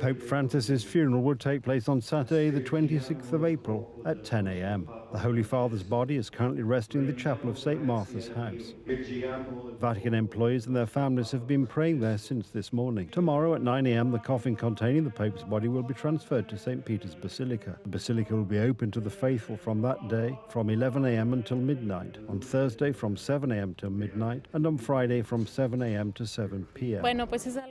Pope Francis's funeral will take place on Saturday, the 26th of April at 10 a.m. The Holy Father's body is currently resting in the chapel of St. Martha's House. Vatican employees and their families have been praying there since this morning. Tomorrow at 9 a.m, the coffin containing the Pope's body will be transferred to St. Peter's Basilica. The Basilica will be open to the faithful from that day from 11 a.m. until midnight, on Thursday from 7 a.m. till midnight, and on Friday from 7 a.m. to 7 p.m.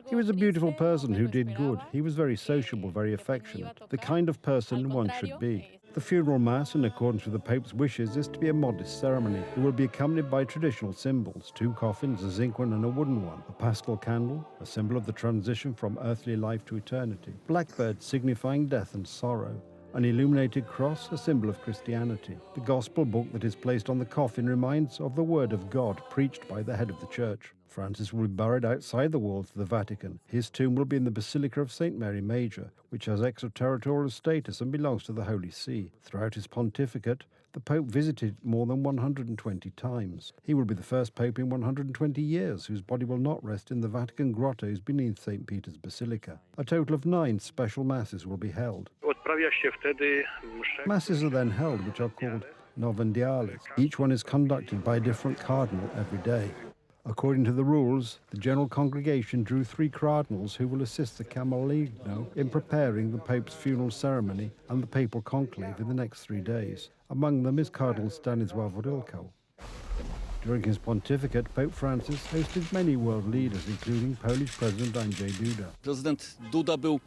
He was a beautiful person who did good. He was very sociable, very affectionate, the kind of person one should be. The funeral mass, in accordance with the Pope's wishes, is to be a modest ceremony. It will be accompanied by traditional symbols, 2 coffins, a zinc one and a wooden one, a pastel candle, a symbol of the transition from earthly life to eternity, blackbirds signifying death and sorrow, an illuminated cross, a symbol of Christianity. The Gospel book that is placed on the coffin reminds of the Word of God preached by the head of the Church. Francis will be buried outside the walls of the Vatican. His tomb will be in the Basilica of St. Mary Major, which has extraterritorial status and belongs to the Holy See. Throughout his pontificate, the Pope visited more than 120 times. He will be the first Pope in 120 years whose body will not rest in the Vatican grottos beneath St. Peter's Basilica. A total of 9 special masses will be held. Masses are then held, which are called novendiales. Each one is conducted by a different cardinal every day. According to the rules, the general congregation drew 3 cardinals who will assist the Camerlengo in preparing the Pope's funeral ceremony and the papal conclave in the next 3 days. Among them is Cardinal Stanisław Wawryko. During his pontificate, Pope Francis hosted many world leaders, including Polish President Andrzej Duda. Prezydent Duda był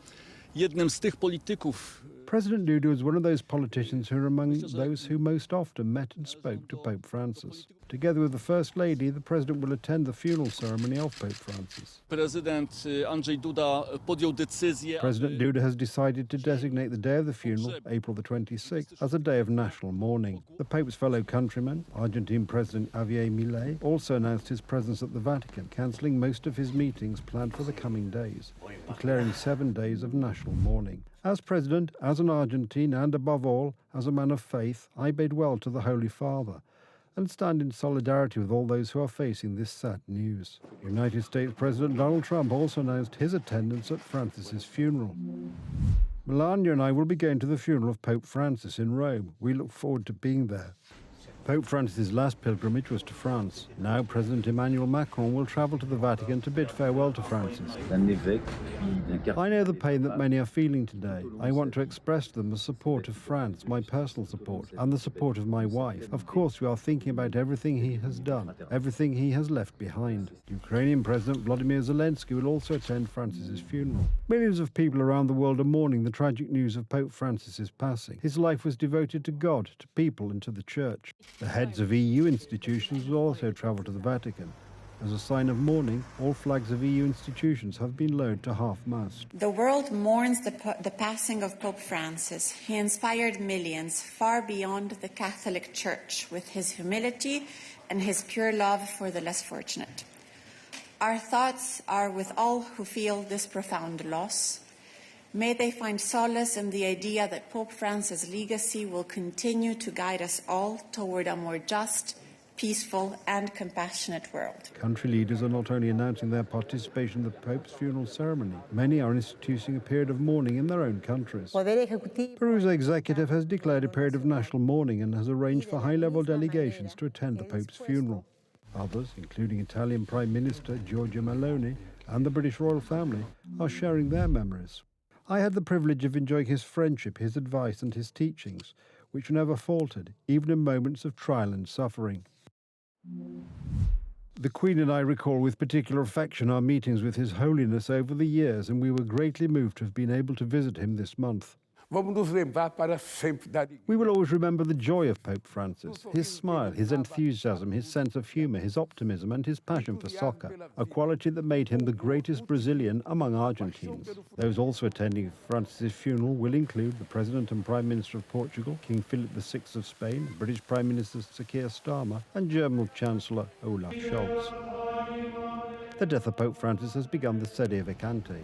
jednym z tych polityków. President Duda was one of those politicians who were among those who most often met and spoke to Pope Francis. Together with the First Lady, the President will attend the funeral ceremony of Pope Francis. Prezydent Andrzej Duda podjął decyzję. President Duda has decided to designate the day of the funeral, April the 26th, as a day of national mourning. The Pope's fellow countryman, Argentine President Javier Milei, also announced his presence at the Vatican, cancelling most of his meetings planned for the coming days, declaring 7 days of national mourning. As President, as an Argentine, and above all, as a man of faith, I bid well to the Holy Father and stand in solidarity with all those who are facing this sad news. United States President Donald Trump also announced his attendance at Francis's funeral. Melania and I will be going to the funeral of Pope Francis in Rome. We look forward to being there. Pope Francis's last pilgrimage was to France. Now President Emmanuel Macron will travel to the Vatican to bid farewell to Francis. I know the pain that many are feeling today. I want to express to them the support of France, my personal support, and the support of my wife. Of course, we are thinking about everything he has done, everything he has left behind. Ukrainian President Volodymyr Zelensky will also attend Francis's funeral. Millions of people around the world are mourning the tragic news of Pope Francis's passing. His life was devoted to God, to people, and to the Church. The heads of EU institutions will also travel to the Vatican. As a sign of mourning, all flags of EU institutions have been lowered to half-mast. The world mourns the passing of Pope Francis. He inspired millions far beyond the Catholic Church with his humility and his pure love for the less fortunate. Our thoughts are with all who feel this profound loss. May they find solace in the idea that Pope Francis' legacy will continue to guide us all toward a more just, peaceful and compassionate world. Country leaders are not only announcing their participation in the Pope's funeral ceremony, many are instituting a period of mourning in their own countries. Peru's executive has declared a period of national mourning and has arranged for high-level delegations to attend the Pope's funeral. Others, including Italian Prime Minister Giorgia Meloni and the British royal family, are sharing their memories. I had the privilege of enjoying his friendship, his advice and his teachings, which never faltered, even in moments of trial and suffering. The Queen and I recall with particular affection our meetings with His Holiness over the years, and we were greatly moved to have been able to visit him this month. We will always remember the joy of Pope Francis, his smile, his enthusiasm, his sense of humour, his optimism and his passion for soccer, a quality that made him the greatest Brazilian among Argentines. Those also attending Francis' funeral will include the President and Prime Minister of Portugal, King Philip VI of Spain, British Prime Minister Sir Keir Starmer and German Chancellor Olaf Scholz. The death of Pope Francis has begun the Sede Vacante,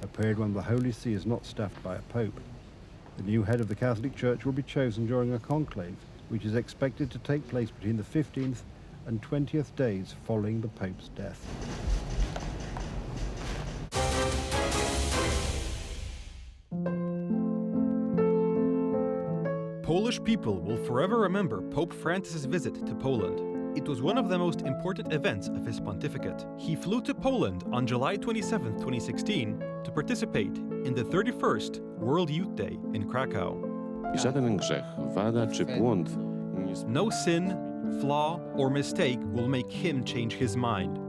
a period when the Holy See is not staffed by a pope. The new head of the Catholic Church will be chosen during a conclave, which is expected to take place between the 15th and 20th days following the Pope's death. Polish people will forever remember Pope Francis' visit to Poland. It was one of the most important events of his pontificate. He flew to Poland on July 27, 2016, to participate in the 31st World Youth Day in Krakow. Żaden grzech, wada czy błąd nie No sin, flaw, or mistake will make him change his mind.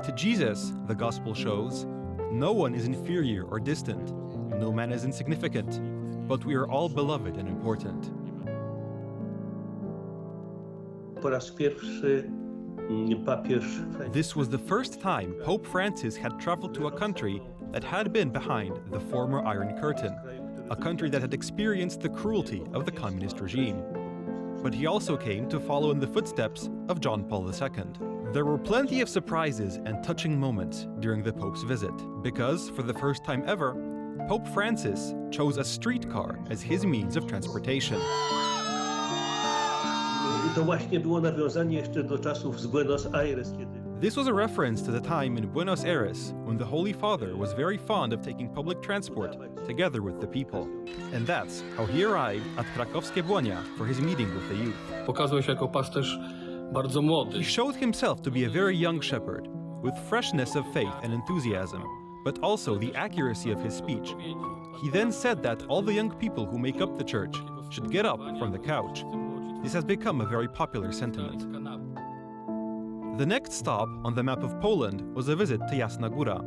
To Jesus, the gospel shows, no one is inferior or distant, no man is insignificant, but we are all beloved and important. Po raz pierwszy papież This was the first time Pope Francis had traveled to a country that had been behind the former Iron Curtain, a country that had experienced the cruelty of the communist regime. But he also came to follow in the footsteps of John Paul II. There were plenty of surprises and touching moments during the Pope's visit, because for the first time ever, Pope Francis chose a streetcar as his means of transportation. to właśnie było nawiązanie jeszcze do czasów z Buenos Aires, kiedy This was a reference to the time in Buenos Aires when the Holy Father was very fond of taking public transport together with the people. And that's how he arrived at Krakowskie Błonia for his meeting with the youth. Pokazał się jako pasterz bardzo młody. He showed himself to be a very young shepherd, with freshness of faith and enthusiasm, but also the accuracy of his speech. He then said that all the young people who make up the church should get up from the couch. This has become a very popular sentiment. The next stop on the map of Poland was a visit to Jasna Góra,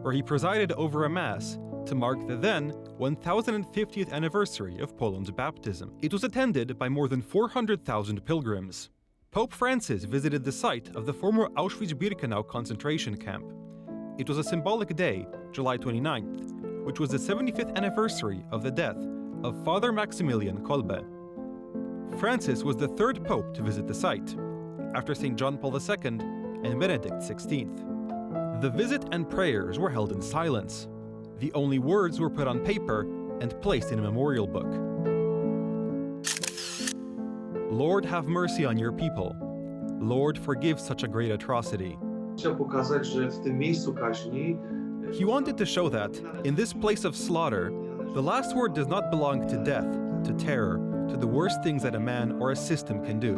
where he presided over a mass to mark the then 1050th anniversary of Poland's baptism. It was attended by more than 400,000 pilgrims. Pope Francis visited the site of the former Auschwitz-Birkenau concentration camp. It was a symbolic day, July 29th, which was the 75th anniversary of the death of Father Maximilian Kolbe. Francis was the third pope to visit the site, after St. John Paul II and Benedict XVI. The visit and prayers were held in silence. The only words were put on paper and placed in a memorial book. Lord, have mercy on your people. Lord, forgive such a great atrocity. Chciał pokazać, że w tym miejscu kaźni He wanted to show that, in this place of slaughter, the last word does not belong to death, to terror, to the worst things that a man or a system can do.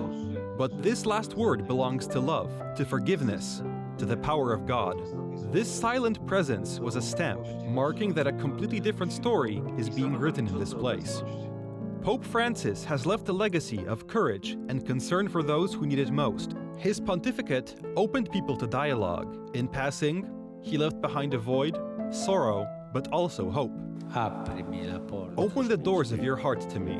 But this last word belongs to love, to forgiveness, to the power of God. This silent presence was a stamp, marking that a completely different story is being written in this place. Pope Francis has left a legacy of courage and concern for those who need it most. His pontificate opened people to dialogue. In passing, he left behind a void, sorrow, but also hope. Open the doors of your heart to me.